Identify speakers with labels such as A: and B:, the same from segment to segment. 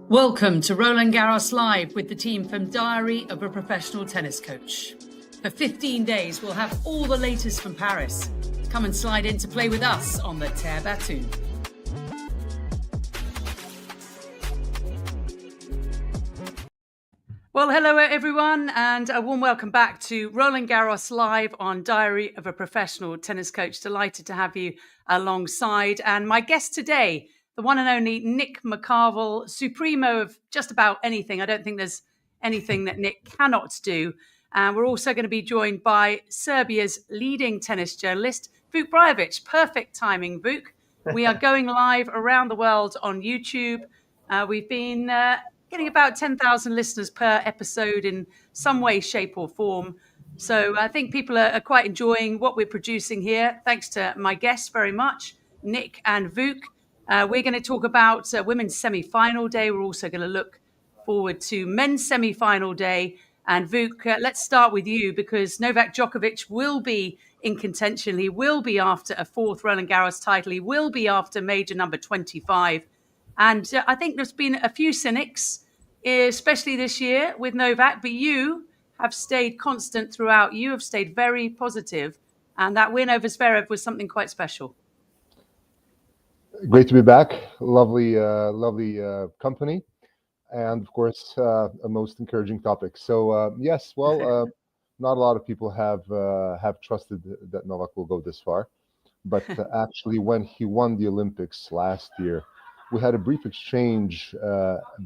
A: Welcome to Roland Garros Live with the team from Diary of a Professional Tennis Coach. For 15 days, we'll have all the latest from Paris. Come and slide in to play with us on the Terre Battue. Well, hello everyone, and a warm welcome back to Roland Garros Live on Diary of a Professional Tennis Coach. Delighted to have you alongside. And my guest today, the one and only Nick McCarville, supremo of just about anything. I don't think there's anything that Nick cannot do. And we're also going to be joined by Serbia's leading tennis journalist, Vuk Brajovic. Perfect timing, Vuk. We are going live around the world on YouTube. We've been getting about 10,000 listeners per episode in some way, shape or form. So I think people are quite enjoying what we're producing here. Thanks to my guests very much, Nick and Vuk. We're going to talk about women's semi-final day. We're also going to look forward to men's semi-final day. And Vuk, let's start with you because Novak Djokovic will be in contention. He will be after a fourth Roland Garros title. He will be after major number 25. And I think there's been a few cynics, especially this year with Novak, but you have stayed constant throughout. You have stayed very positive, and that win over Zverev was something quite special.
B: Great to be back. Lovely company, and of course, a most encouraging topic. So yes, well, not a lot of people have trusted that Novak will go this far, but actually, when he won the Olympics last year, we had a brief exchange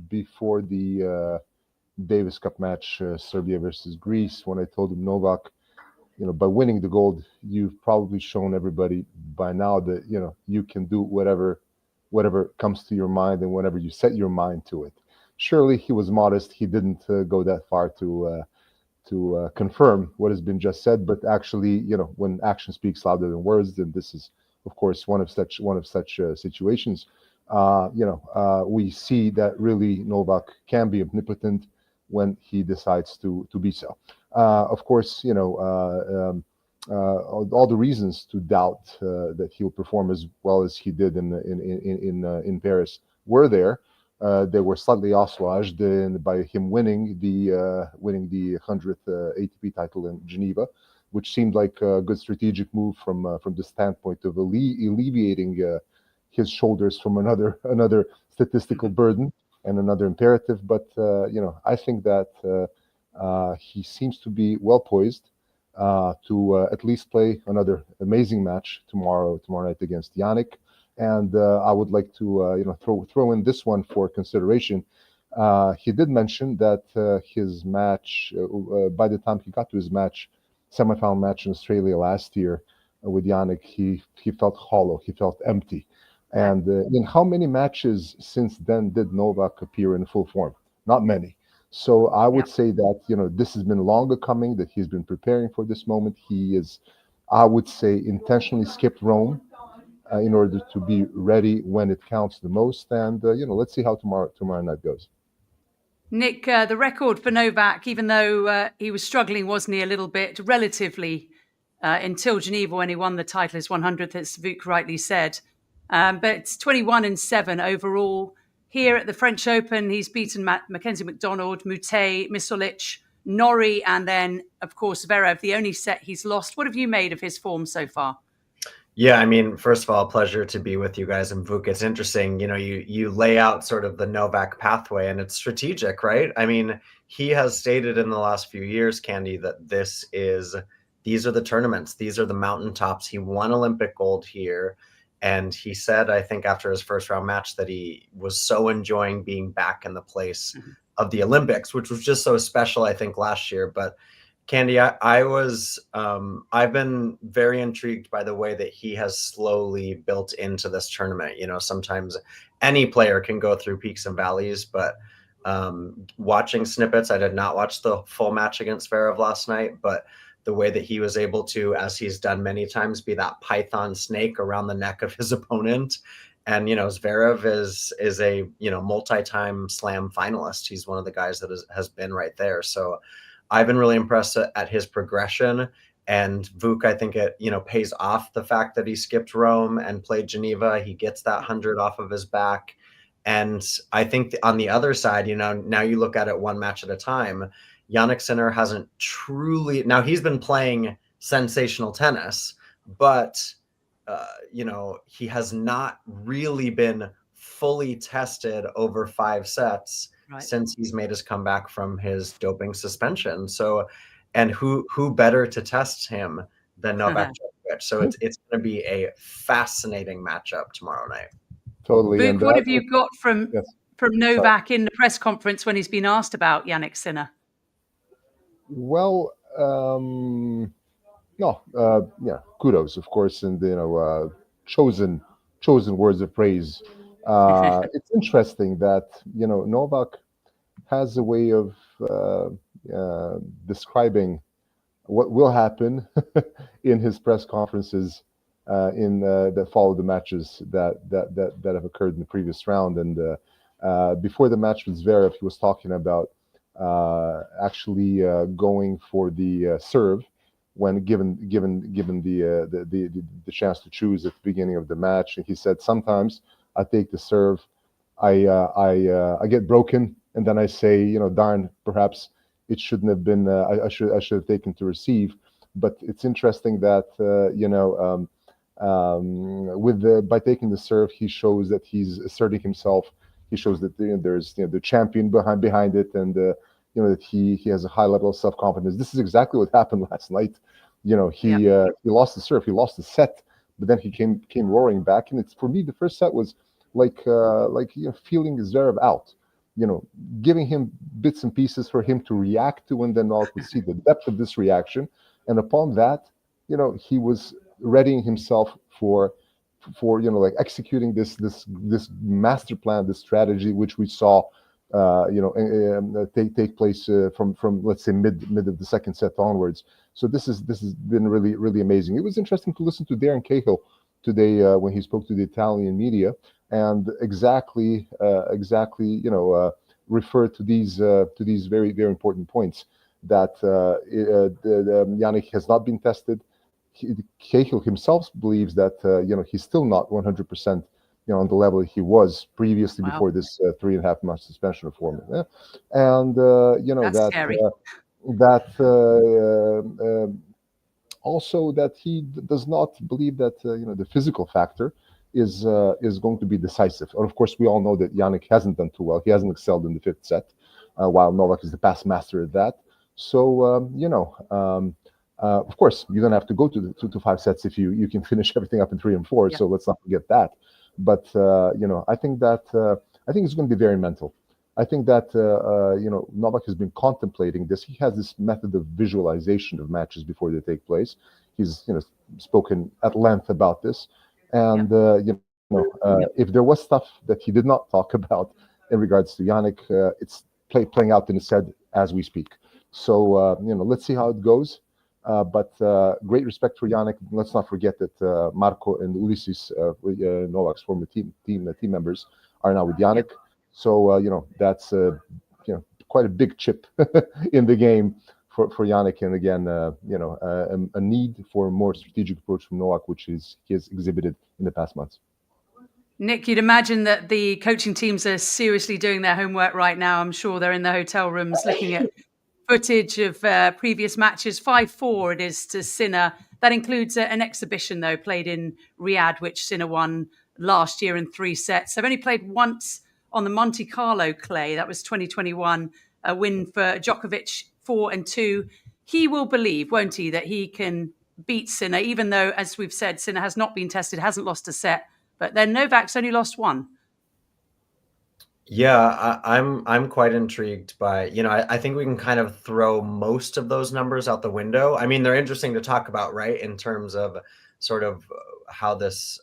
B: before the Davis Cup match, Serbia versus Greece, when I told him, Novak, by winning the gold, you've probably shown everybody by now that, you can do whatever comes to your mind and whenever you set your mind to it. Surely he was modest. He didn't go that far to confirm what has been just said, but actually, when action speaks louder than words, then this is, of course, one of such situations. We see that really Novak can be omnipotent when he decides to be so. Of course, all the reasons to doubt that he'll perform as well as he did in Paris were there. They were slightly assuaged by him winning the 100th ATP title in Geneva, which seemed like a good strategic move from the standpoint of alleviating his shoulders from another statistical burden and another imperative. But I think that he seems to be well poised to at least play another amazing match tomorrow night against Jannik. And I would like to throw in this one for consideration. He did mention that his match, by the time he got to his semifinal match in Australia last year with Jannik, he felt hollow, he felt empty. And in how many matches since then did Novak appear in full form? Not many. So I would say that, this has been longer coming, that he's been preparing for this moment. He is, I would say, intentionally skipped Rome in order to be ready when it counts the most. And, let's see how tomorrow night goes.
A: Nick, the record for Novak, even though he was struggling, wasn't he, a little bit, relatively, until Geneva when he won the title, his 100th, as Vuk rightly said. But it's 21-7 overall. Here at the French Open, he's beaten Mackenzie McDonald, Moutet, Misolic, Norrie, and then, of course, Zverev, the only set he's lost. What have you made of his form so far?
C: Yeah, I mean, first of all, pleasure to be with you guys. And Vuk, it's interesting, you lay out sort of the Novak pathway and it's strategic, right? I mean, he has stated in the last few years, Candy, that these are the tournaments. These are the mountaintops. He won Olympic gold here. And he said, I think after his first round match, that he was so enjoying being back in the place of the Olympics, which was just so special, I think, last year. But Candy, I've been very intrigued by the way that he has slowly built into this tournament. Sometimes any player can go through peaks and valleys, but watching snippets, I did not watch the full match against Zverev last night, but the way that he was able to, as he's done many times, be that python snake around the neck of his opponent. And, Zverev is a, multi-time slam finalist. He's one of the guys that has been right there. So I've been really impressed at his progression. And Vuk, I think it, pays off the fact that he skipped Rome and played Geneva. He gets that 100 off of his back. And I think on the other side, now you look at it one match at a time. Jannik Sinner hasn't truly, now he's been playing sensational tennis, but he has not really been fully tested over 5 sets since he's made his comeback from his doping suspension. So, and who better to test him than Novak Djokovic? So it's going to be a fascinating matchup tomorrow night.
B: Totally.
A: Luke, what have you got from Novak in the press conference when he's been asked about Jannik Sinner?
B: Well, kudos, of course, and chosen words of praise. It's interesting that Novak has a way of describing what will happen in his press conferences that follow the matches that have occurred in the previous round. And before the match with Zverev, he was talking about actually going for the serve when given the chance to choose at the beginning of the match. And he said, sometimes I take the serve, I get broken, and then I say, darn, perhaps it shouldn't have been. I should have taken to receive. But it's interesting that by taking the serve, he shows that he's asserting himself. He shows that there's the champion behind it, and that he has a high level of self-confidence. This is exactly what happened last night. He lost the serve, he lost the set, but then he came roaring back. And it's, for me, the first set was like feeling Zverev out, giving him bits and pieces for him to react to, and then all could see the depth of this reaction. And upon that, he was readying himself for executing this master plan, this strategy, which we saw take place from let's say mid of the second set onwards. So this has been really, really amazing. It was interesting to listen to Darren Cahill today when he spoke to the Italian media, and exactly referred to these very, very important points, that Jannik has not been tested. Cahill himself believes that he's still not 100% on the level he was previously before this 3.5 month suspension format. Yeah? And also that he does not believe that the physical factor is going to be decisive. And of course, we all know that Jannik hasn't done too well. He hasn't excelled in the 5th set, while Novak is the past master at that. So of course, you don't have to go to 5 sets if you can finish everything up in 3 and 4. Yeah. So let's not forget that. But I think it's going to be very mental. I think that Novak has been contemplating this. He has this method of visualization of matches before they take place. He's spoken at length about this, and if there was stuff that he did not talk about in regards to Jannik, it's playing out in his head as we speak. So let's see how it goes. But great respect for Jannik. Let's not forget that Marco and Ulisses, Novak's former team members, are now with Jannik. So that's quite a big chip in the game for Jannik. And again, a need for a more strategic approach from Novak, which he has exhibited in the past months.
A: Nick, you'd imagine that the coaching teams are seriously doing their homework right now. I'm sure they're in the hotel rooms looking at footage of previous matches. 5-4 it is to Sinner. That includes an exhibition, though, played in Riyadh, which Sinner won last year in 3 sets. They've only played once on the Monte Carlo clay. That was 2021, a win for Djokovic, 4-2. He will believe, won't he, that he can beat Sinner, even though, as we've said, Sinner has not been tested, hasn't lost a set. But then Novak's only lost 1.
C: Yeah, I'm quite intrigued by, I think we can kind of throw most of those numbers out the window. I mean, they're interesting to talk about, right, in terms of sort of how this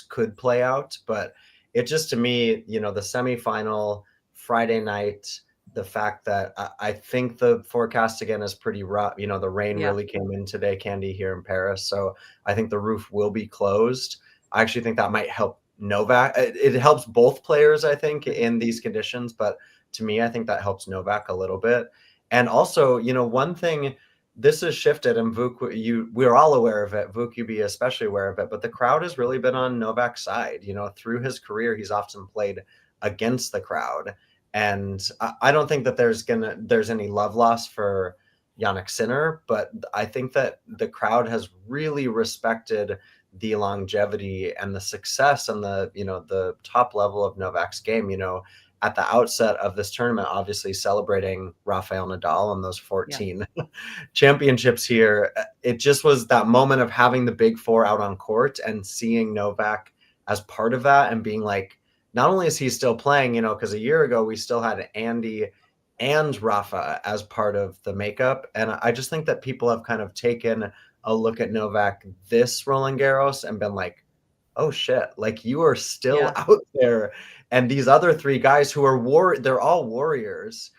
C: could play out. But it just, to me, the semifinal Friday night, the fact that I think the forecast again is pretty rough. The rain really came in today, Candy, here in Paris. So I think the roof will be closed. I actually think that might help Novak. It helps both players, I think, in these conditions. But to me, I think that helps Novak a little bit. And also, one thing this has shifted, and Vuk, we're all aware of it. Vuk, you be especially aware of it, but the crowd has really been on Novak's side. Through his career, he's often played against the crowd, and I don't think that there's any love loss for Jannik Sinner, but I think that the crowd has really respected the longevity and the success and the top level of Novak's game. At the outset of this tournament, obviously celebrating Rafael Nadal and those 14 championships here. It just was that moment of having the big four out on court and seeing Novak as part of that and being like, not only is he still playing, because a year ago we still had Andy and Rafa as part of the makeup. And I just think that people have kind of taken a look at Novak this Roland Garros and been like, oh shit, like you are still out there. And these other three guys who are they're all warriors.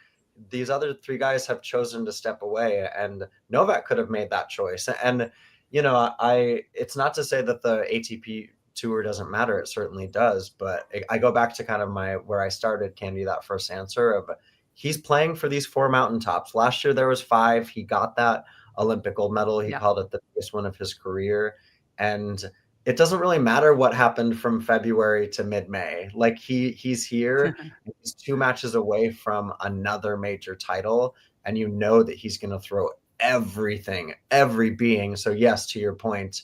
C: These other three guys have chosen to step away, and Novak could have made that choice. And, it's not to say that the ATP tour doesn't matter. It certainly does. But I go back to kind of where I started, Candy, that first answer of he's playing for these 4 mountaintops. Last year there was 5. He got that Olympic gold medal. He called it the biggest one of his career. And it doesn't really matter what happened from February to mid-May. Like he's here. He's 2 matches away from another major title. And that he's going to throw everything, every being. So yes, to your point,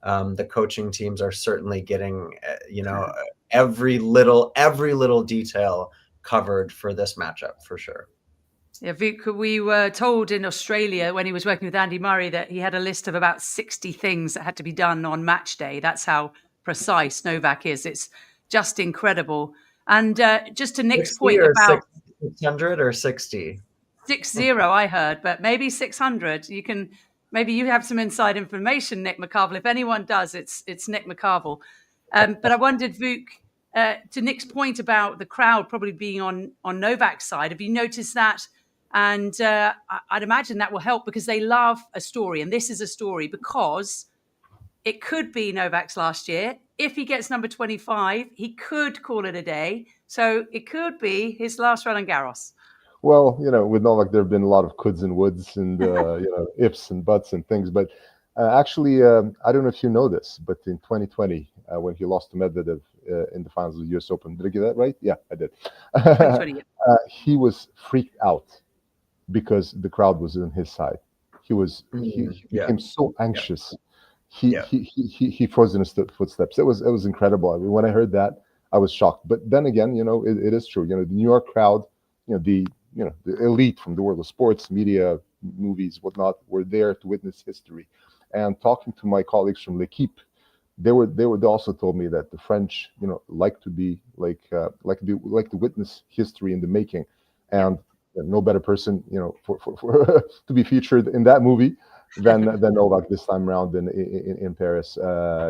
C: the coaching teams are certainly getting, every little detail covered for this matchup for sure.
A: Yeah, Vuk, we were told in Australia when he was working with Andy Murray that he had a list of about 60 things that had to be done on match day. That's how precise Novak is. It's just incredible. And just to Nick's point about
C: 600 or 60?
A: 60, I heard, but maybe 600. Maybe you have some inside information, Nick McCarville. If anyone does, it's Nick McCarville. But I wondered, Vuk, to Nick's point about the crowd probably being on Novak's side, have you noticed that? And I'd imagine that will help because they love a story. And this is a story because it could be Novak's last year. If he gets number 25, he could call it a day. So it could be his last Roland Garros.
B: Well, with Novak, there have been a lot of coulds and woulds and, ifs and buts and things. But actually, I don't know if you know this, but in 2020, when he lost to Medvedev in the finals of the US Open, did I get that right? Yeah, I did.
A: 2020, yeah.
B: He was freaked out because the crowd was on his side. He became so anxious. He froze in his footsteps. It was incredible. I mean, when I heard that, I was shocked. But then again, it is true. The New York crowd, the elite from the world of sports, media, movies, whatnot, were there to witness history. And talking to my colleagues from L'Equipe, they also told me that the French, like to witness history in the making, and no better person, for to be featured in that movie than Novak this time around in Paris.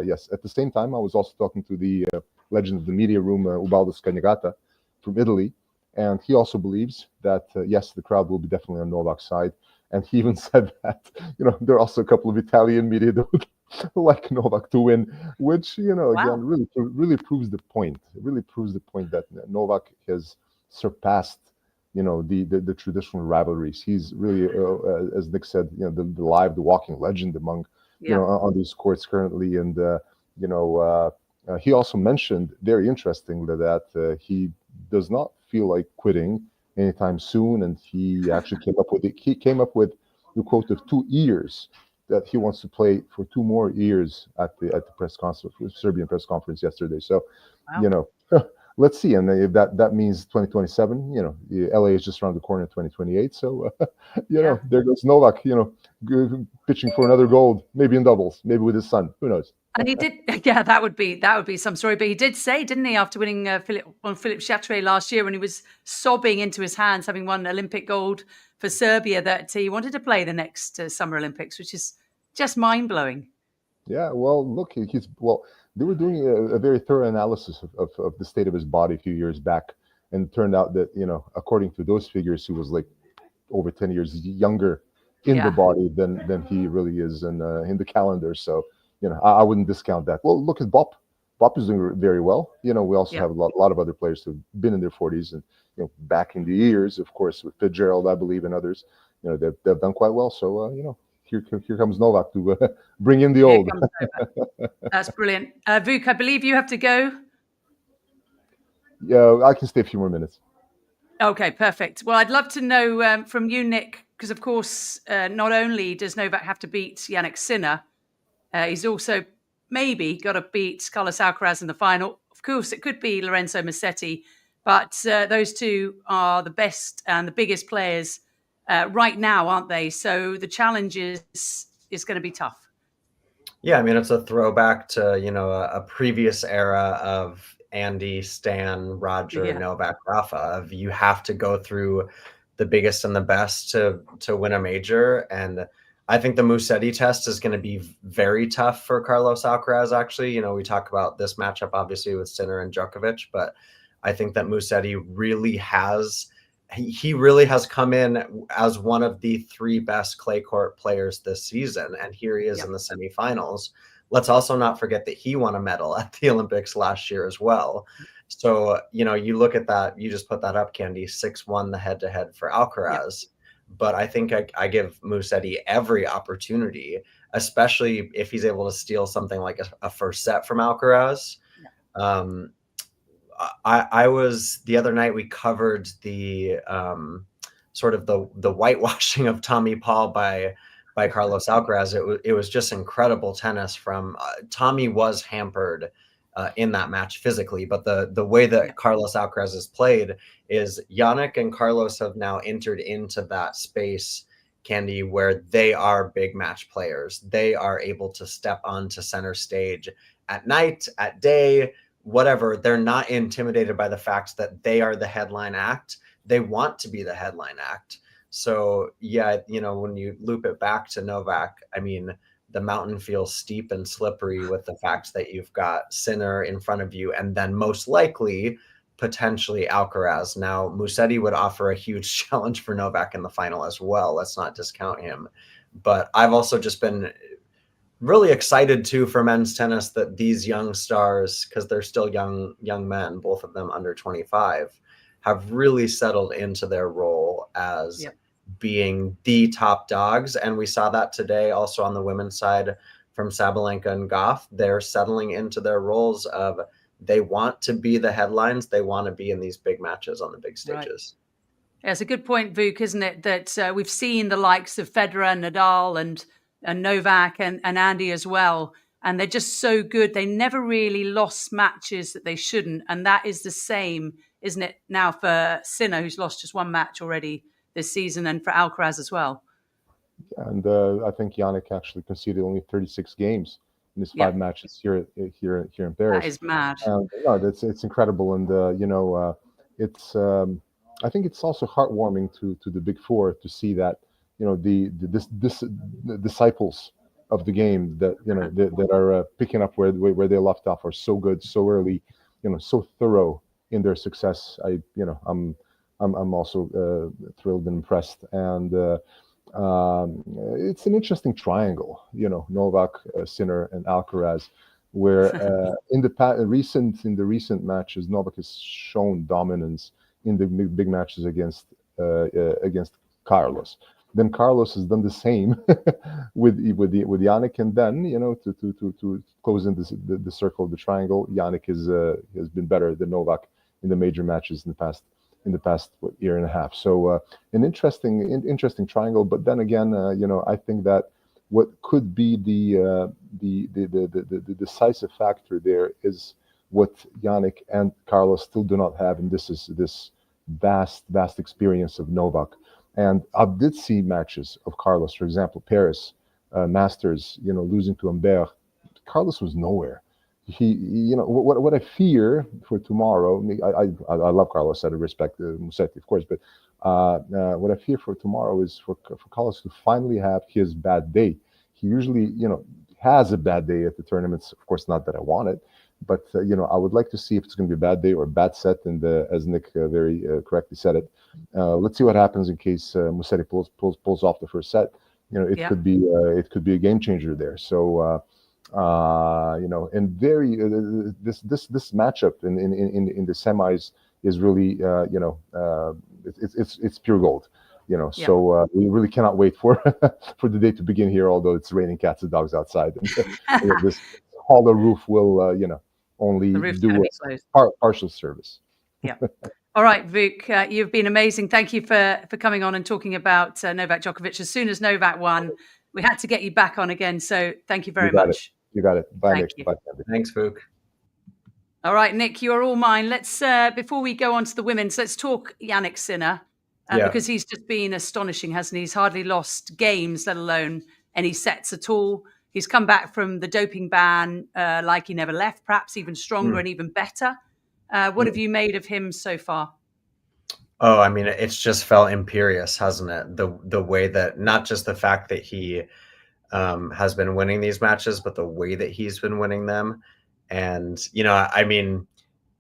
B: Yes. At the same time, I was also talking to the legend of the media room, Ubaldo Scagnagata from Italy, and he also believes that yes, the crowd will be definitely on Novak's side. And he even said that there are also a couple of Italian media that would like Novak to win, which again really proves the point. It really proves the point that Novak has surpassed the traditional rivalries. He's really, as Nick said, the walking legend among on these courts currently. And he also mentioned very interestingly that he does not feel like quitting anytime soon, and he actually came up with the quote of 2 years that he wants to play for 2 more years at the press conference, Serbian press conference yesterday. So, let's see. And if that means 2027, LA is just around the corner in 2028. So, there goes Novak, pitching for another gold, maybe in doubles, maybe with his son. Who knows?
A: And he did, that would be some story. But he did say, didn't he, after winning Philippe Chatrier last year, when he was sobbing into his hands, having won Olympic gold for Serbia, that he wanted to play the next Summer Olympics, which is just mind blowing.
B: Yeah, well, look, they were doing a very thorough analysis of the state of his body a few years back, and it turned out that according to those figures, he was like over 10 years younger in the body than he really is in the calendar. So. I wouldn't discount that. Well, look at Bob. Bob is doing very well. We also have a lot of other players who've been in their 40s and back in the years, of course, with Fitzgerald, I believe, and others. They've done quite well. So here comes Novak to bring in the
A: Here
B: old.
A: comes Novak. That's brilliant. Vuk, I believe you have to go.
B: Yeah, I can stay a few more minutes.
A: Okay, perfect. Well, I'd love to know from you, Nick, because of course, not only does Novak have to beat Jannik Sinner, he's also maybe got to beat Carlos Alcaraz in the final. Of course, it could be Lorenzo Musetti, but those two are the best and the biggest players right now, aren't they? So the challenge is going to be tough.
C: Yeah, I mean, it's a throwback to, a previous era of Andy, Stan, Roger, Novak, Rafa. Of you have to go through the biggest and the best to win a major. And I think the Musetti test is going to be very tough for Carlos Alcaraz, actually. We talk about this matchup, obviously, with Sinner and Djokovic, but I think that Musetti really has... He really has come in as one of the three best clay court players this season. And here he is in the semifinals. Let's also not forget that he won a medal at the Olympics last year as well. So, you look at that, you just put that up, Candy, 6-1 the head-to-head for Alcaraz. But I think I give Musetti every opportunity, especially if he's able to steal something like a first set from Alcaraz. I was the other night, we covered the sort of the whitewashing of Tommy Paul by Carlos Alcaraz. It was just incredible tennis from Tommy was hampered in that match physically, but the way that Carlos Alcaraz has played is Jannik and Carlos have now entered into that space, Candy, where they are big match players. They are able to step onto center stage at night, at day, whatever. They're not intimidated by the fact that they are the headline act. They want to be the headline act. So when you loop it back to Novak, I mean, the mountain feels steep and slippery with the fact that you've got Sinner in front of you, and then most likely potentially Alcaraz. Now, Musetti would offer a huge challenge for Novak in the final as well. Let's not discount him. But I've also just been really excited too for men's tennis that these young stars, because they're still young men, both of them under 25, have really settled into their role as being the top dogs. And we saw that today also on the women's side from Sabalenka and Goff. They're settling into their roles of they want to be the headlines. They want to be in these big matches on the big stages.
A: Right. Yeah, it's a good point, Vuk, isn't it? That we've seen the likes of Federer, Nadal, and Novak and Andy as well. And they're just so good. They never really lost matches that they shouldn't. And that is the same, isn't it, now for Sinner, who's lost just one match already this season, and for Alcaraz as well.
B: And I think Jannik actually conceded only 36 games in his 5 matches here in Paris.
A: That is mad.
B: It's incredible. And, it's I think it's also heartwarming to the Big Four to see that, the disciples of the game that that are picking up where they left off are so good so early, so thorough in their success. I'm also thrilled and impressed, and it's an interesting triangle, Novak, Sinner, and Alcaraz, where in the recent matches Novak has shown dominance in the big matches against Carlos. Then Carlos has done the same with Jannik, and then to close in the circle of the triangle, Jannik has been better than Novak in the major matches in the past year and a half. So an interesting triangle. But then again, I think that what could be the decisive factor there is what Jannik and Carlos still do not have, and this is this vast experience of Novak. And I did see matches of Carlos, for example, Paris Masters, losing to Humbert. Carlos was nowhere. He what I fear for tomorrow. I love Carlos, out of respect Musetti, of course, but what I fear for tomorrow is for Carlos to finally have his bad day. He usually, has a bad day at the tournaments. Of course, not that I want it, but I would like to see if it's going to be a bad day or a bad set. And as Nick very correctly said it, let's see what happens in case Musetti pulls off the first set. It could be a game changer there. So and very this matchup in the semis is really it's pure gold. So we really cannot wait for for the day to begin here, although it's raining cats and dogs outside. And this hollow roof will, only do partial service.
A: Yeah. All right, Vuk, you've been amazing. Thank you for coming on and talking about Novak Djokovic. As soon as Novak won, we had to get you back on again. So thank you very much.
B: You got it. Bye, Nick. Bye.
C: Thanks, Vuk.
A: All right, Nick, you're all mine. Let's before we go on to the women's, let's talk Jannik Sinner because he's just been astonishing, hasn't he? He's hardly lost games, let alone any sets at all. He's come back from the doping ban like he never left, perhaps even stronger and even better. What have you made of him so far?
C: Oh, I mean, it's just felt imperious, hasn't it? The way that, not just the fact that he has been winning these matches, but the way that he's been winning them. And, I mean,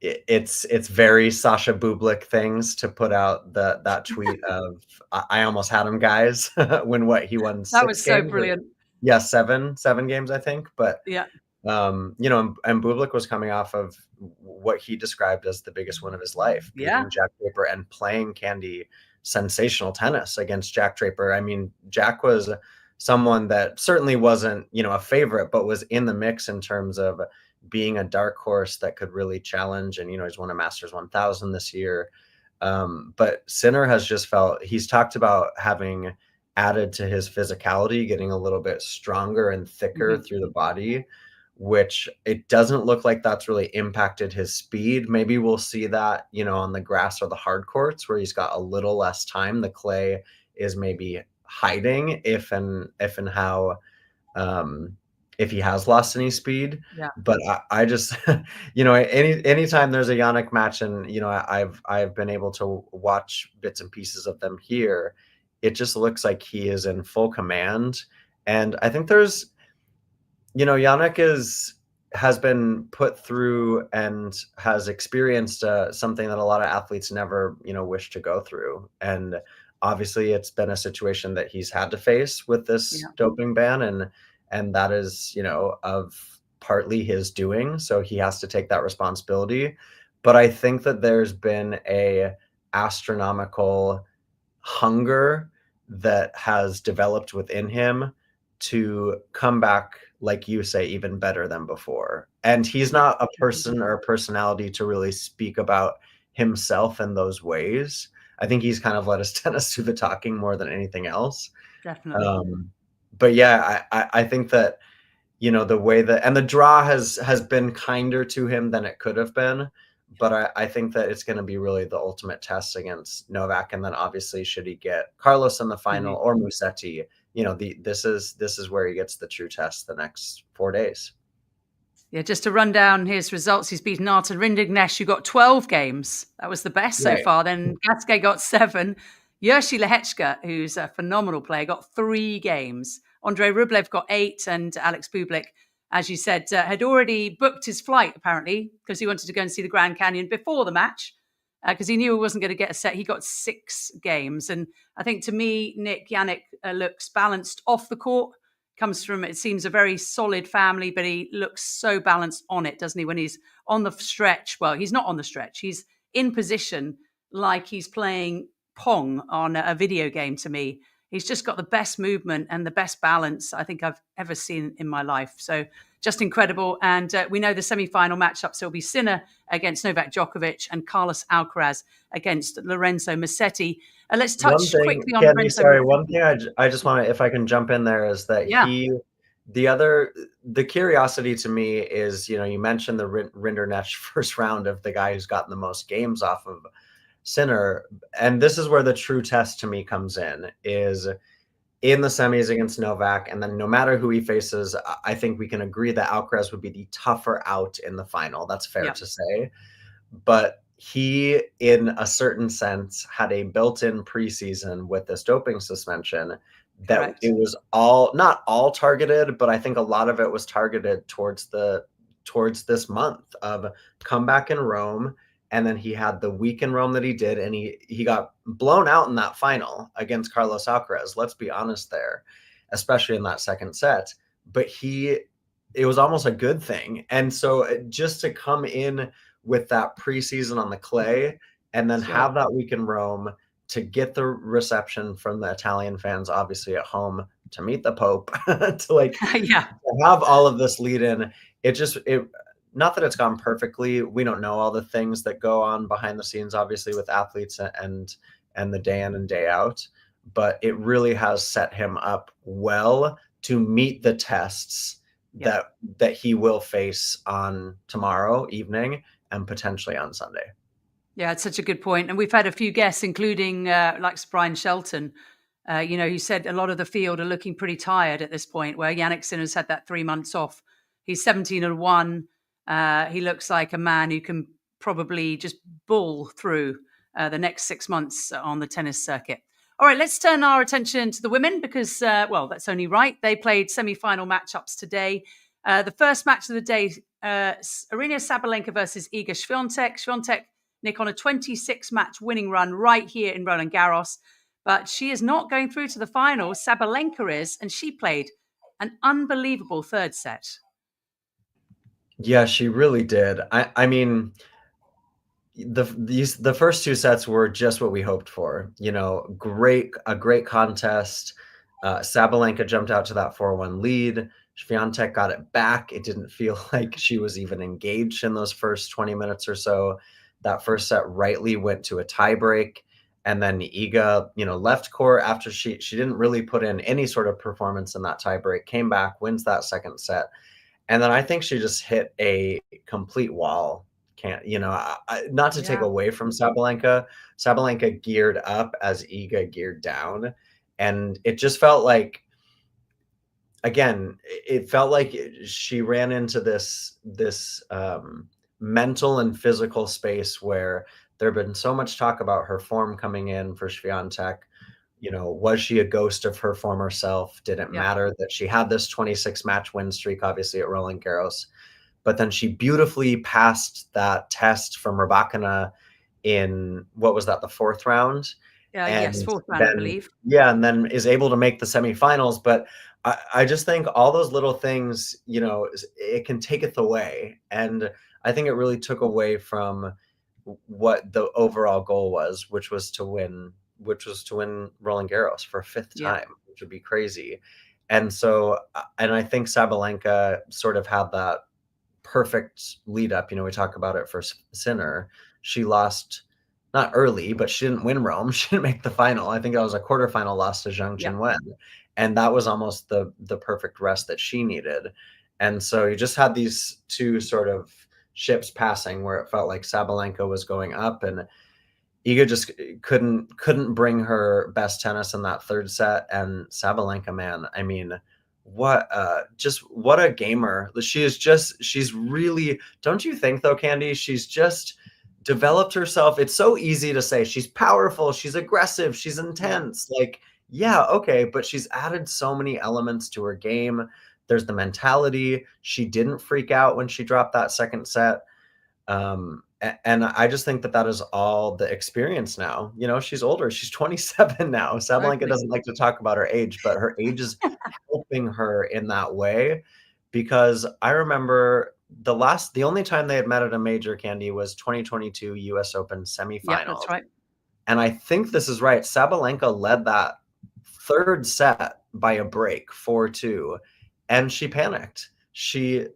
C: it's very Sasha Bublik things to put out that tweet of, I almost had him, guys, when he won 6 games.
A: That was so brilliant.
C: Yeah, seven games, I think. But
A: yeah.
C: And Bublik was coming off of what he described as the biggest win of his life, beating Jack Draper and playing Candy sensational tennis against Jack Draper. I mean, Jack was someone that certainly wasn't, a favorite, but was in the mix in terms of being a dark horse that could really challenge. And, he's won a Masters 1000 this year. But Sinner has just felt, he's talked about having added to his physicality, getting a little bit stronger and thicker through the body, which it doesn't look like that's really impacted his speed. Maybe we'll see that, on the grass or the hard courts where he's got a little less time. The clay is maybe hiding if he has lost any speed.
A: Yeah.
C: But I just, anytime there's a Jannik match and, I've been able to watch bits and pieces of them here, it just looks like he is in full command. And I think there's, Jannik has been put through and has experienced something that a lot of athletes never, wish to go through. And obviously it's been a situation that he's had to face with this doping ban. And that is, of partly his doing. So he has to take that responsibility. But I think that there's been a astronomical hunger that has developed within him to come back, like you say, even better than before. And he's not a person or a personality to really speak about himself in those ways. I think he's kind of let his tennis do the talking more than anything else.
A: Definitely.
C: But yeah, I think that, the way that, and the draw has been kinder to him than it could have been. But I think that it's going to be really the ultimate test against Novak. And then obviously, should he get Carlos in the final or Musetti, this is where he gets the true test the next 4 days.
A: Yeah, just to run down his results, he's beaten Artur Rinderknech, who got 12 games. That was the best so far. Then Gasquet got 7. Jerzy Lehečka, who's a phenomenal player, got 3 games. Andrei Rublev got 8, and Alex Bublik, as you said, had already booked his flight, apparently, because he wanted to go and see the Grand Canyon before the match, because he knew he wasn't going to get a set. He got 6 games. And I think, to me, Nick, Jannik looks balanced off the court. Comes from, it seems, a very solid family, but he looks so balanced on it, doesn't he? When he's on the stretch, well, he's not on the stretch. He's in position like he's playing Pong on a video game, to me. He's just got the best movement and the best balance I think I've ever seen in my life. So just incredible. And we know the semi-final matchups. It'll be Sinner against Novak Djokovic and Carlos Alcaraz against Lorenzo Musetti. Let's touch quickly on Lorenzo.
C: Sorry, one thing I just want to, if I can jump in there, is that the curiosity to me is, you mentioned the Rinderknech first round of the guy who's gotten the most games off of Sinner. And this is where the true test to me comes is in the semis against Novak. And then no matter who he faces, I think we can agree that Alcaraz would be the tougher out in the final. That's fair to say. But he, in a certain sense, had a built-in preseason with this doping suspension that it was not all targeted, but I think a lot of it was targeted towards this month of comeback in Rome. And then he had the week in Rome that he did, and he got blown out in that final against Carlos Alcaraz. Let's be honest there, especially in that second set. But it was almost a good thing. And so just to come in with that preseason on the clay and then have that week in Rome, to get the reception from the Italian fans, obviously at home, to meet the Pope, to like
A: Yeah.
C: to have all of this lead in, it not that it's gone perfectly. We don't know all the things that go on behind the scenes, obviously, with athletes and the day in and day out, but it really has set him up well to meet the tests
A: Yeah.
C: that he will face on tomorrow evening and potentially on Sunday.
A: Yeah, it's such a good point. And we've had a few guests, including like Brian Shelton, who said a lot of the field are looking pretty tired at this point, where Yannick Sinner's had that 3 months off. He's 17-1. He looks like a man who can probably just bull through the next 6 months on the tennis circuit. All right, let's turn our attention to the women because, that's only right. They played semi-final matchups today. The first match of the day, Aryna Sabalenka versus Iga Swiatek. Swiatek, Nick, on a 26-match winning run right here in Roland Garros. But she is not going through to the finals. Sabalenka is, and she played an unbelievable third set.
C: Yeah, she really did. I mean, the first two sets were just what we hoped for. A great contest. Sabalenka jumped out to that 4-1 lead. Swiatek got it back. It didn't feel like she was even engaged in those first 20 minutes or so. That first set rightly went to a tiebreak. And then Iga, left court after she didn't really put in any sort of performance in that tiebreak, came back, wins that second set. And then I think she just hit a complete wall. Not to take away from Sabalenka. Sabalenka geared up as Iga geared down. And it just felt like, again, it felt like she ran into this mental and physical space where there had been so much talk about her form coming in for Swiatek. Was she a ghost of her former self? Did it matter that she had this 26-match win streak, obviously, at Roland Garros? But then she beautifully passed that test from Rybakina in, what was that, the fourth round?
A: Yes, fourth round, I believe.
C: Yeah, and then is able to make the semifinals. But I just think all those little things, it can taketh away. And I think it really took away from what the overall goal was, which was to win Roland Garros for a fifth time, which would be crazy. And so, and I think Sabalenka sort of had that perfect lead up. We talk about it for Sinner. She lost not early, but she didn't win Rome. She didn't make the final. I think that was a quarterfinal loss to Zheng Qinwen. And that was almost the perfect rest that she needed. And so you just had these two sort of ships passing where it felt like Sabalenka was going up and Iga just couldn't bring her best tennis in that third set. And Sabalenka, man, I mean, what a gamer. She's really, don't you think though, Candy, she's just developed herself. It's so easy to say she's powerful, she's aggressive, she's intense. Like, yeah, okay, but she's added so many elements to her game. There's the mentality. She didn't freak out when she dropped that second set. And I just think that is all the experience now. She's older. She's 27 now. Sabalenka doesn't like to talk about her age, but her age is helping her in that way. Because I remember the only time they had met at a major, Candy, was 2022 US Open semifinals.
A: Yeah, that's right.
C: And I think this is right. Sabalenka led that third set by a break, 4-2. And she panicked. She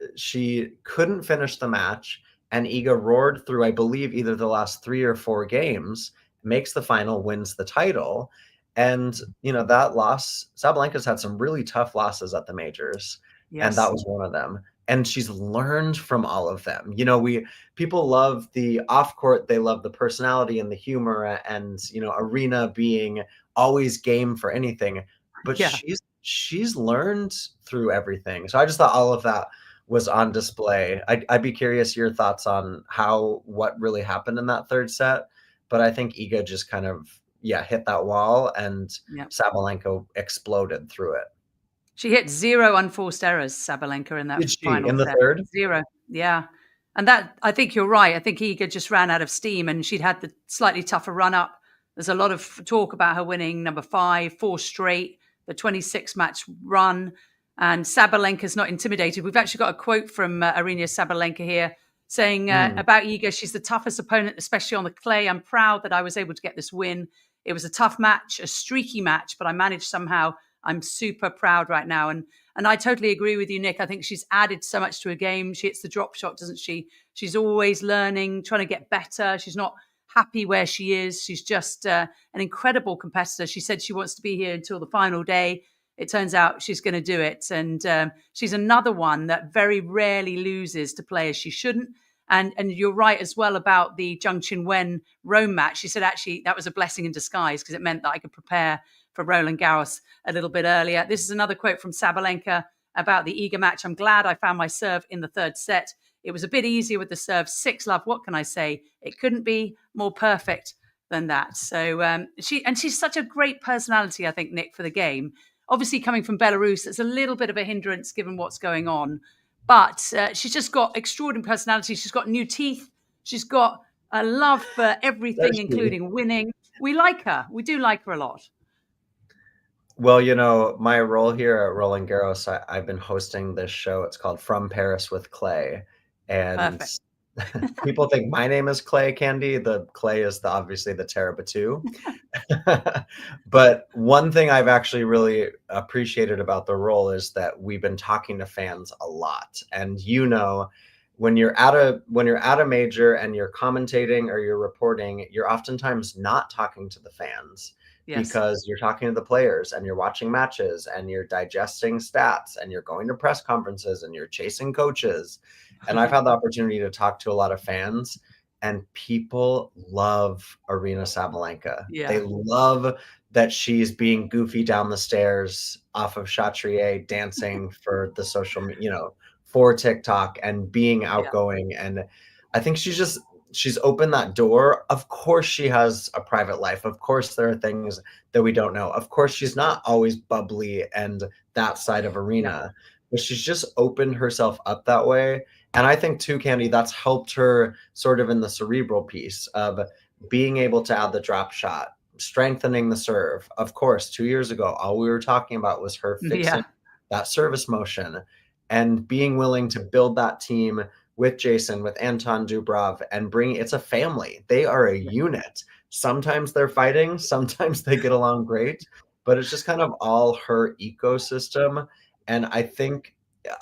C: couldn't finish the match, and Iga roared through, I believe, either the last 3 or 4 games, makes the final, wins the title. And, that loss, Sabalenka's had some really tough losses at the majors, and that was one of them. And she's learned from all of them. People love the off court, they love the personality and the humor, and, Aryna being always game for anything. But she's learned through everything. So I just thought all of that was on display. I'd be curious your thoughts on what really happened in that third set. But I think Iga just kind of, hit that wall, and Sabalenka exploded through it.
A: She hit 0 unforced errors, Sabalenka, in that final
C: in the
A: set.
C: third?
A: 0, yeah. And that, I think you're right. I think Iga just ran out of steam, and she'd had the slightly tougher run up. There's a lot of talk about her winning number 5, 4 straight, the 26-match run. And Sabalenka's not intimidated. We've actually got a quote from Aryna Sabalenka here saying about Iga, she's the toughest opponent, especially on the clay. I'm proud that I was able to get this win. It was a tough match, a streaky match, but I managed somehow. I'm super proud right now. And I totally agree with you, Nick. I think she's added so much to her game. She hits the drop shot, doesn't she? She's always learning, trying to get better. She's not happy where she is. She's just an incredible competitor. She said she wants to be here until the final day. It turns out she's going to do it. And she's another one that very rarely loses to players she shouldn't. And you're right as well about the Zheng Qinwen Rome match. She said, actually, that was a blessing in disguise because it meant that I could prepare for Roland Garros a little bit earlier. This is another quote from Sabalenka about the Iga match. I'm glad I found my serve in the third set. It was a bit easier with the serve. 6-love. What can I say? It couldn't be more perfect than that. So she's such a great personality, I think, Nick, for the game. Obviously, coming from Belarus, it's a little bit of a hindrance given what's going on. But she's just got extraordinary personality. She's got new teeth. She's got a love for everything, including winning. We like her. We do like her a lot.
C: Well, you know, my role here at Roland Garros, I've been hosting this show. It's called From Paris with Clay. And people think my name is Clay Candy. The Clay is obviously the Terra Batu. But one thing I've actually really appreciated about the role is that we've been talking to fans a lot. And you know, when you're at a major and you're commentating or you're reporting, you're oftentimes not talking to the fans. Yes. Because you're talking to the players and you're watching matches and you're digesting stats and you're going to press conferences and you're chasing coaches. And I've had the opportunity to talk to a lot of fans, and people love Aryna Sabalenka. Yeah. They love that she's being goofy down the stairs off of Chatrier, dancing for the social, for TikTok and being outgoing. Yeah. And I think she's opened that door. Of course, she has a private life. Of course, there are things that we don't know. Of course, she's not always bubbly and that side of Aryna, but she's just opened herself up that way. And I think too, Candy, that's helped her sort of in the cerebral piece of being able to add the drop shot, strengthening the serve. Of course, 2 years ago, all we were talking about was her fixing that service motion and being willing to build that team with Jason, with Anton Dubov, and it's a family. They are a unit. Sometimes they're fighting, sometimes they get along great, but it's just kind of all her ecosystem. And I think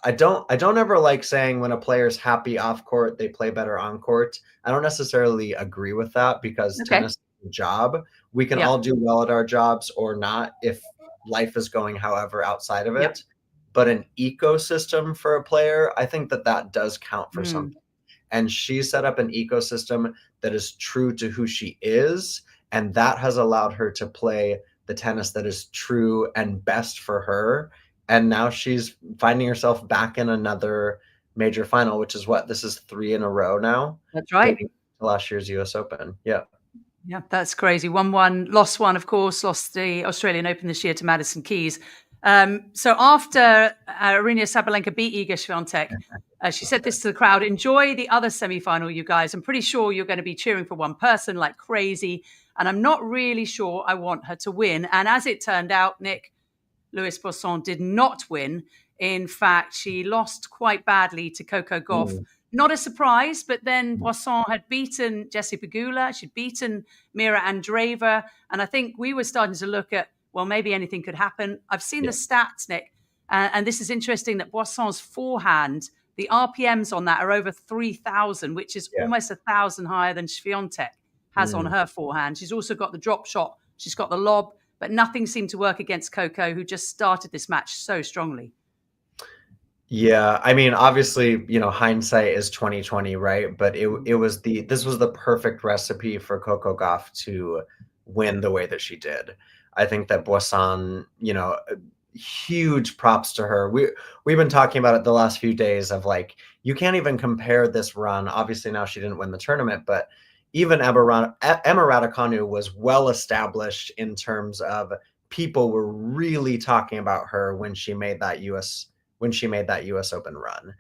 C: I don't ever like saying when a player's happy off court, they play better on court. I don't necessarily agree with that because tennis is a job. We can all do well at our jobs or not if life is going however outside of it. But an ecosystem for a player, I think that does count for something. And she set up an ecosystem that is true to who she is. And that has allowed her to play the tennis that is true and best for her. And now she's finding herself back in another major final, which is this is 3 in a row now.
A: That's right.
C: Last year's US Open. Yeah.
A: Yeah, that's crazy. 1-1, lost one, of course, lost the Australian Open this year to Madison Keys. So after Aryna Sabalenka beat Iga Swiatek, she said this to the crowd: enjoy the other semi-final, you guys. I'm pretty sure you're going to be cheering for one person like crazy. And I'm not really sure I want her to win. And as it turned out, Nick, Louise Boisson did not win. In fact, she lost quite badly to Coco Gauff. Not a surprise, but then Boisson had beaten Jessie Pegula. She'd beaten Mira Andreeva. And I think we were starting to look at, well, maybe anything could happen. I've seen the stats, Nick, and this is interesting that Boisson's forehand, the RPMs on that are over 3,000, which is almost 1,000 higher than Swiatek has on her forehand. She's also got the drop shot. She's got the lob, but nothing seemed to work against Coco, who just started this match so strongly.
C: Yeah, I mean, obviously, hindsight is 2020, right? But this was the perfect recipe for Coco Gauff to win the way that she did. I think that Boisson, huge props to her. We've been talking about it the last few days of you can't even compare this run. Obviously now she didn't win the tournament, but even Emma Raducanu was well established in terms of people were really talking about her when she made that US Open run.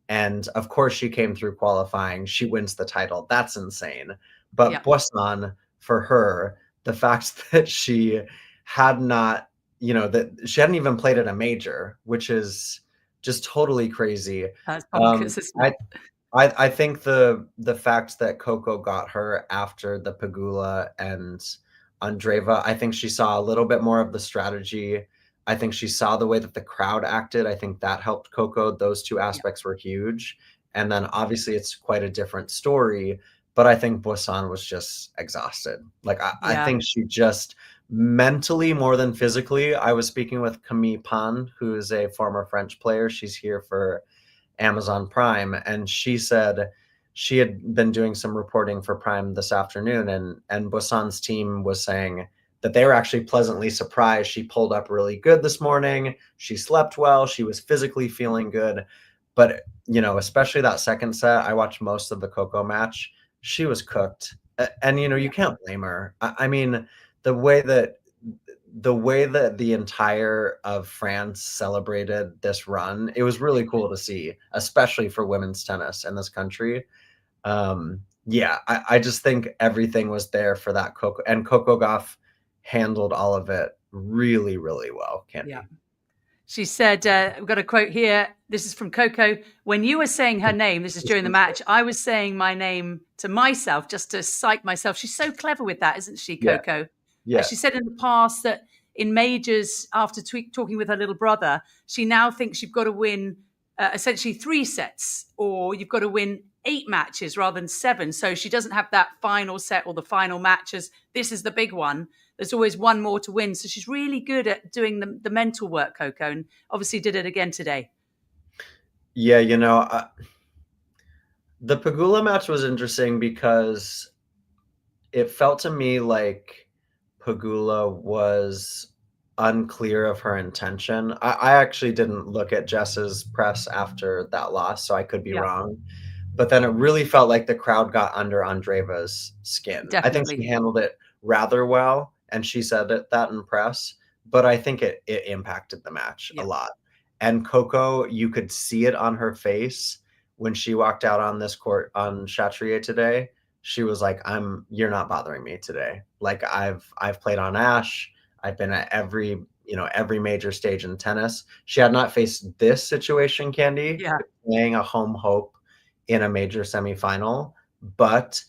C: And of course she came through qualifying. She wins the title. That's insane. But Boisson, for her, the fact that she had not, that she hadn't even played at a major, which is just totally crazy.
A: That's bonkers,
C: I think the fact that Coco got her after the Pegula and Andreeva. I think she saw a little bit more of the strategy. I think she saw the way that the crowd acted. I think that helped Coco. Those two aspects were huge. And then obviously it's quite a different story, but I think Boisson was just exhausted. Like I
A: Yeah.
C: think she just mentally more than physically. I was speaking with Camille Pan, who is a former French player. She's here for Amazon Prime, and she said she had been doing some reporting for Prime this afternoon, and Boisson's team was saying that they were actually pleasantly surprised. She pulled up really good this morning. She slept well. She was physically feeling good. But, you know, especially that second set, I watched most of the Coco match. She was cooked. And, you know, you can't blame her. I mean, the way that the entire of France celebrated this run, it was really cool to see, especially for women's tennis in this country. Yeah, I just think everything was there for that Coco, and Coco Gauff handled all of it really, really well, Candy.
A: Yeah. She said, we've got a quote here. This is from Coco. When you were saying her name, this is during the match, I was saying my name to myself just to psych myself. She's so clever with that, isn't she, Coco?
C: Yeah.
A: She said in the past that in majors, after talking with her little brother, she now thinks you've got to win essentially 3 sets, or you've got to win 8 matches rather than 7. So she doesn't have that final set or the final matches. This is the big one. There's always one more to win. So she's really good at doing the mental work, Coco, and obviously did it again today.
C: Yeah, you know, the Pegula match was interesting because it felt to me like Pegula was unclear of her intention. I actually didn't look at Jess's press after that loss, so I could be wrong. But then it really felt like the crowd got under Andreeva's skin.
A: Definitely.
C: I think she handled it rather well, and she said that in press, but I think it impacted the match a lot. And Coco, you could see it on her face when she walked out on this court on Chatrier today. She was like, you're not bothering me today. Like I've played on Ash. I've been at every major stage in tennis. She had not faced this situation, Candy, playing a home hope in a major semifinal, but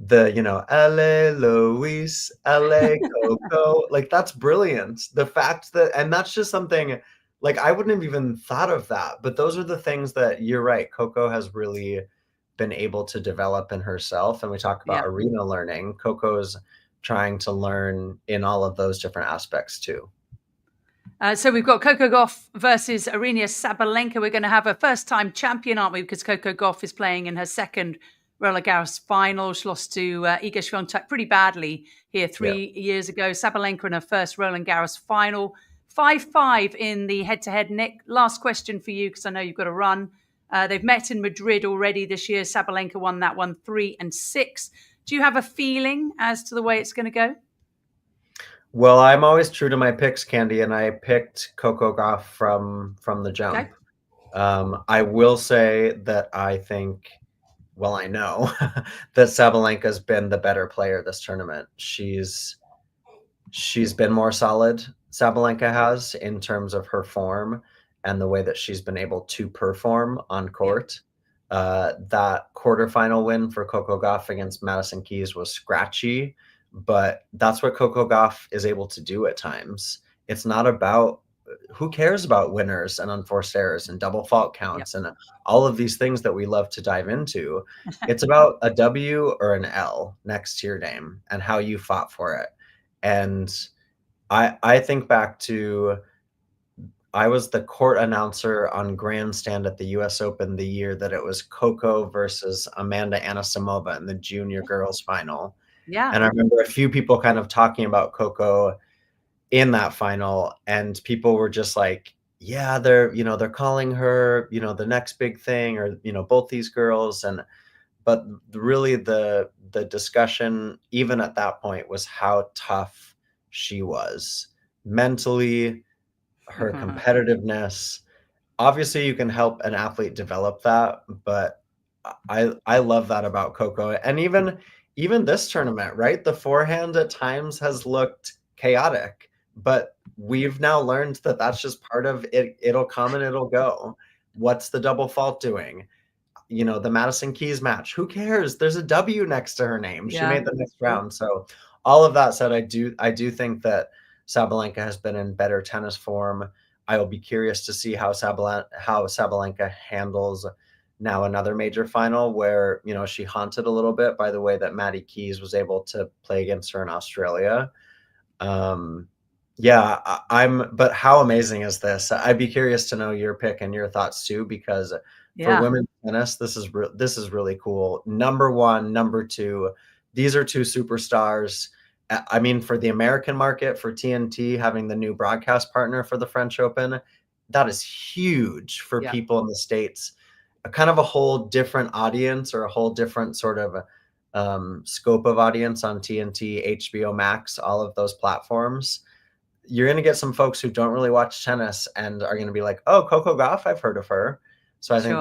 C: the, LA Luis, LA Coco, like that's brilliant. The fact that, and that's just something like I wouldn't have even thought of that, but those are the things that you're right. Coco has really been able to develop in herself. And we talk about arena learning. Coco's trying to learn in all of those different aspects too.
A: So we've got Coco Gauff versus Aryna Sabalenka. We're going to have a first-time champion, aren't we? Because Coco Gauff is playing in her second Roland Garros final. She lost to Iga Swiatek pretty badly here 3 years ago. Sabalenka in her first Roland Garros final. 5-5 in the head-to-head. Nick, last question for you because I know you've got to run. They've met in Madrid already this year. Sabalenka won that one 3-6. Do you have a feeling as to the way it's going to go?
C: Well, I'm always true to my picks, Candy, and I picked Coco Gauff from the jump.
A: Okay.
C: I will say that I think, well, I know that Sabalenka's been the better player this tournament. She's been more solid, Sabalenka has, in terms of her form and the way that she's been able to perform on court. That quarterfinal win for Coco Gauff against Madison Keys was scratchy, but that's what Coco Gauff is able to do at times. It's not about, who cares about winners and unforced errors and double fault counts and all of these things that we love to dive into. It's about a W or an L next to your name and how you fought for it. And I think back to, I was the court announcer on Grandstand at the US Open the year that it was Coco versus Amanda Anisimova in the junior girls final.
A: Yeah.
C: And I remember a few people kind of talking about Coco in that final, and people were just like, yeah, they're calling her, the next big thing, or, both these girls. But really the discussion, even at that point, was how tough she was mentally, her competitiveness. Obviously you can help an athlete develop that, but I love that about Coco. And even this tournament, right? The forehand at times has looked chaotic, but we've now learned that that's just part of it. It'll come and it'll go. What's the double fault doing? The Madison Keys match, who cares? There's a W next to her name. She made the next round. So all of that said, I do think that Sabalenka has been in better tennis form. I will be curious to see how Sabalenka handles now another major final where, you know, she haunted a little bit by the way that Maddie Keys was able to play against her in Australia. Yeah, but how amazing is this? I'd be curious to know your pick and your thoughts too, because for women's tennis, this is really cool. Number one, number two, these are two superstars. I mean, for the American market, for TNT having the new broadcast partner for the French Open, that is huge for people in the States. A kind of a whole different audience, or a whole different sort of scope of audience on TNT, HBO Max, all of those platforms. You're going to get some folks who don't really watch tennis and are going to be like, oh, Coco Gauff, I've heard of her. So I think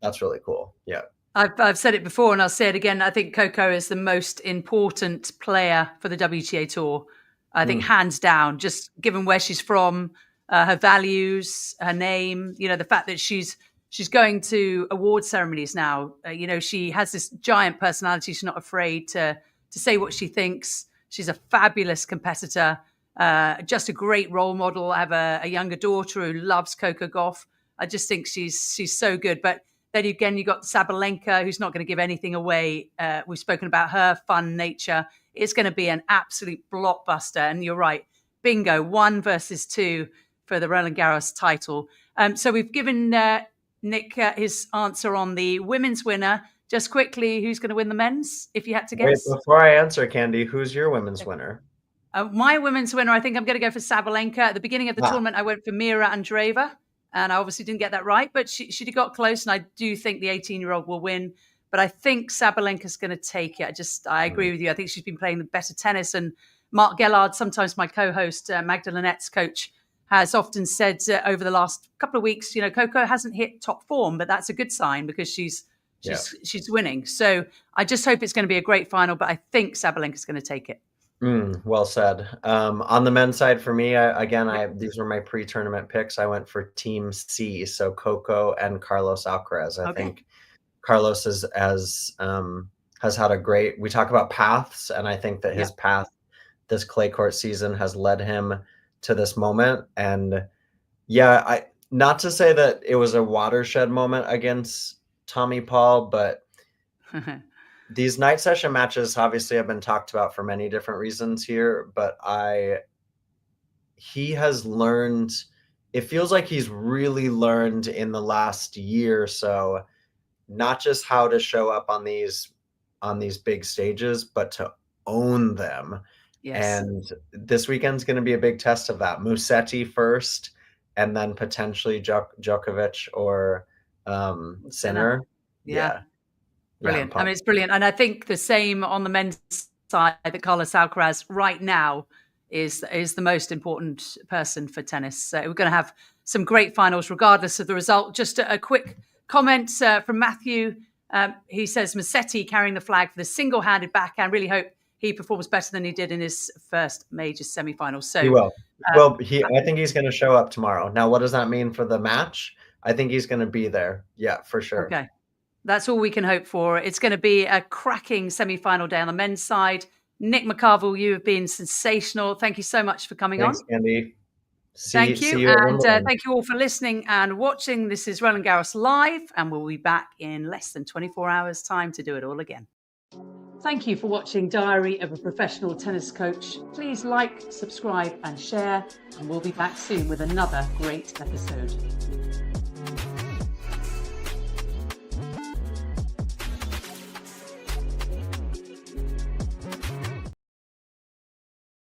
C: that's really cool. Yeah.
A: I've said it before and I'll say it again. I think Coco is the most important player for the WTA Tour. I think hands down, just given where she's from, her values, her name, you know, the fact that she's going to award ceremonies now. You know, she has this giant personality. She's not afraid to say what she thinks. She's a fabulous competitor. Just a great role model. I have a younger daughter who loves Coco Gauff. I just think she's so good. But then again, you got Sabalenka, who's not going to give anything away. We've spoken about her fun nature. It's going to be an absolute blockbuster. And you're right, bingo, 1 versus 2 for the Roland Garros title. So we've given Nick his answer on the women's winner. Just quickly, who's going to win the men's, if you had to guess?
C: Wait, before I answer, Candy, who's your women's winner?
A: My women's winner, I think I'm going to go for Sabalenka. At the beginning of the tournament, I went for Mira Andreeva, and I obviously didn't get that right, but she got close, and I do think the 18-year-old will win. But I think Sabalenka's going to take it. I agree with you. I think she's been playing the better tennis. And Mark Gellard, sometimes my co-host, Magda Linette's coach, has often said over the last couple of weeks, you know, Coco hasn't hit top form, but that's a good sign because she's winning. So I just hope it's going to be a great final, but I think Sabalenka's going to take it.
C: Well said. On the men's side for me, these were my pre-tournament picks. I went for Team C, so Coco and Carlos Alcaraz. I think Carlos has had a great. We talk about paths, and I think that his path this clay court season has led him to this moment. And not to say that it was a watershed moment against Tommy Paul, but these night session matches obviously have been talked about for many different reasons here, but he has learned, it feels like he's really learned in the last year or so, not just how to show up on these big stages, but to own them. Yes. And this weekend's going to be a big test of that. Musetti first, and then potentially Djokovic or Sinner.
A: Yeah. Brilliant. I mean, it's brilliant. And I think the same on the men's side, that Carlos Alcaraz right now is the most important person for tennis. So we're going to have some great finals regardless of the result. Just a quick comment from Matthew. He says, Musetti carrying the flag for the single-handed backhand. Really hope he performs better than he did in his first major semifinal. So
C: he will. I think he's going to show up tomorrow. Now, what does that mean for the match? I think he's going to be there. Yeah, for sure.
A: Okay. That's all we can hope for. It's going to be a cracking semi-final day on the men's side. Nick McCarville, you have been sensational. Thank you so much for coming on.
C: Thanks, Candy.
A: Thank you. And thank you all for listening and watching. This is Roland Garros Live, and we'll be back in less than 24 hours' time to do it all again. Thank you for watching Diary of a Professional Tennis Coach. Please like, subscribe, and share, and we'll be back soon with another great episode.